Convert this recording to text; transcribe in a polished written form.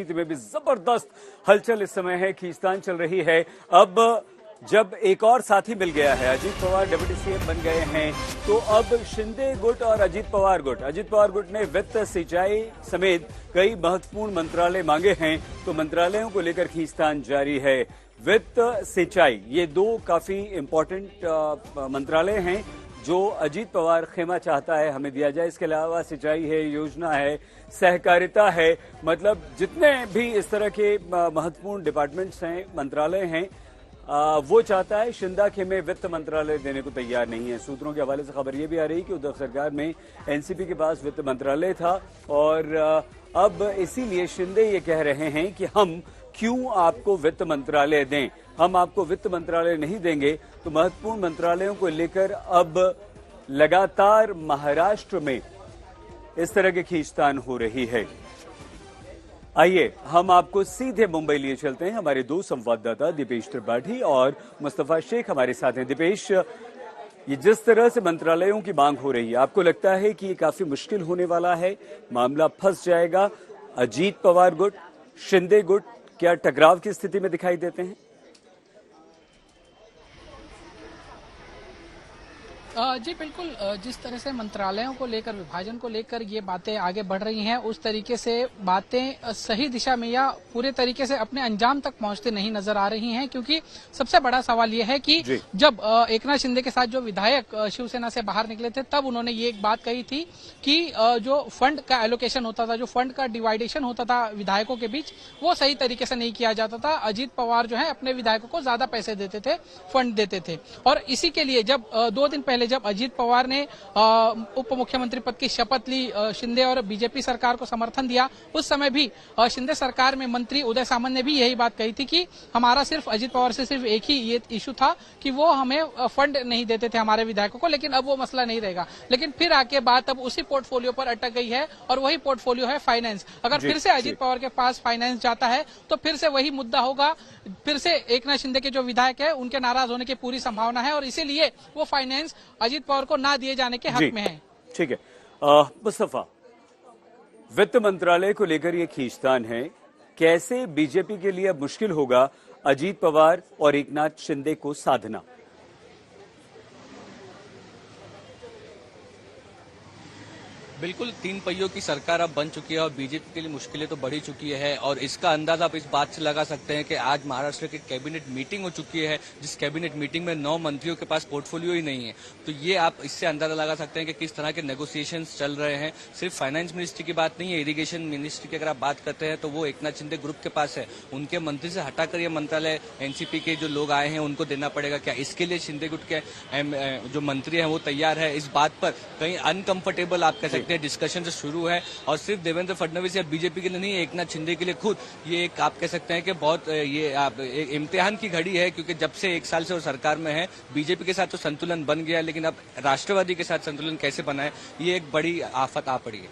में भी जबरदस्त हलचल इस समय है, खींचतान चल रही है। अब जब एक और साथी मिल गया है, अजीत पवार डिप्टी सीएम बन गए हैं, तो अब शिंदे गुट और अजीत पवार गुट ने वित्त, सिंचाई समेत कई महत्वपूर्ण मंत्रालय मांगे हैं, तो मंत्रालयों को लेकर खींचतान जारी है। वित्त, सिंचाई, ये दो काफी इंपॉर्टेंट मंत्रालय हैं जो अजीत पवार खेमा चाहता है हमें दिया जाए। इसके अलावा सिंचाई है, योजना है, सहकारिता है, मतलब जितने भी इस तरह के महत्वपूर्ण डिपार्टमेंट्स हैं, मंत्रालय हैं, वो चाहता है। शिंदा खेमे वित्त मंत्रालय देने को तैयार नहीं है। सूत्रों के हवाले से खबर यह भी आ रही कि उद्धव सरकार में एनसीपी के पास वित्त मंत्रालय था और अब इसीलिए शिंदे ये कह रहे हैं कि हम क्यों आपको वित्त मंत्रालय दें, हम आपको वित्त मंत्रालय नहीं देंगे। तो महत्वपूर्ण मंत्रालयों को लेकर अब लगातार महाराष्ट्र में इस तरह की खींचतान हो रही है। आइए हम आपको सीधे मुंबई लिए चलते हैं। हमारे दो संवाददाता दीपेश त्रिपाठी और मुस्तफा शेख हमारे साथ हैं। दीपेश, ये जिस तरह से मंत्रालयों की मांग हो रही है, आपको लगता है कि ये काफी मुश्किल होने वाला है, मामला फंस जाएगा? अजीत पवार गुट, शिंदे गुट क्या टकराव की स्थिति में दिखाई देते हैं? जी बिल्कुल, जिस तरह से मंत्रालयों को लेकर, विभाजन को लेकर ये बातें आगे बढ़ रही हैं, उस तरीके से बातें सही दिशा में या पूरे तरीके से अपने अंजाम तक पहुंचते नहीं नजर आ रही हैं। क्योंकि सबसे बड़ा सवाल ये है कि जब एकनाथ शिंदे के साथ जो विधायक शिवसेना से बाहर निकले थे, तब उन्होंने ये एक बात कही थी कि जो फंड का एलोकेशन होता था, जो फंड का डिवाइडेशन होता था विधायकों के बीच, वो सही तरीके से नहीं किया जाता था। अजीत पवार जो है अपने विधायकों को ज्यादा पैसे देते थे, फंड देते थे। और इसी के लिए जब 2 दिन पहले जब अजीत पवार ने उप मुख्यमंत्री पद की शपथ ली, शिंदे और बीजेपी सरकार को समर्थन दिया, उस समय भी शिंदे सरकार में मंत्री उदय सामंत ने भी यही बात कही थी कि हमारा सिर्फ अजीत पवार से सिर्फ एक ही ये इशू था कि वो हमें फंड नहीं देते थे हमारे विधायकों को, लेकिन अब वो मसला नहीं रहेगा। लेकिन फिर आके बात अब उसी पोर्टफोलियो पर अटक गई है और वही पोर्टफोलियो है फाइनेंस। अगर फिर से अजीत पवार के पास फाइनेंस जाता है तो फिर से वही मुद्दा होगा, फिर से एकनाथ शिंदे के जो विधायक है उनके नाराज होने की पूरी संभावना है और इसीलिए वो फाइनेंस अजीत पवार को ना दिए जाने के हक में है। ठीक है मुस्तफा, वित्त मंत्रालय को लेकर ये खींचतान है, कैसे बीजेपी के लिए अब मुश्किल होगा अजीत पवार और एकनाथ शिंदे को साधना? बिल्कुल, 3 पहियों की सरकार अब बन चुकी है और बीजेपी के लिए मुश्किलें तो बढ़ी चुकी है। और इसका अंदाजा आप इस बात से लगा सकते हैं कि आज महाराष्ट्र की कैबिनेट मीटिंग हो चुकी है, जिस कैबिनेट मीटिंग में 9 मंत्रियों के पास पोर्टफोलियो ही नहीं है। तो ये आप इससे अंदाजा लगा सकते हैं कि किस तरह के नेगोशिएशंस चल रहे हैं। सिर्फ फाइनेंस मिनिस्ट्री की बात नहीं है, इरिगेशन मिनिस्ट्री की अगर आप बात करते हैं तो वो एकनाथ शिंदे ग्रुप के पास है। उनके मंत्री से हटाकर ये मंत्रालय एनसीपी के जो लोग आए हैं उनको देना पड़ेगा। क्या इसके लिए शिंदे गुट के जो मंत्री हैं वो तैयार है? इस बात पर कहीं अनकंफर्टेबल आप कह सकते हैं डिस्कशन जो शुरू है। और सिर्फ देवेंद्र फडणवीस या बीजेपी के लिए नहीं, एकनाथ शिंदे के लिए खुद ये एक आप कह सकते हैं कि बहुत ये आप एक इम्तिहान की घड़ी है। क्योंकि जब से 1 साल से वो सरकार में है, बीजेपी के साथ तो संतुलन बन गया, लेकिन अब राष्ट्रवादी के साथ संतुलन कैसे बनाए, ये एक बड़ी आफत आ पड़ी है।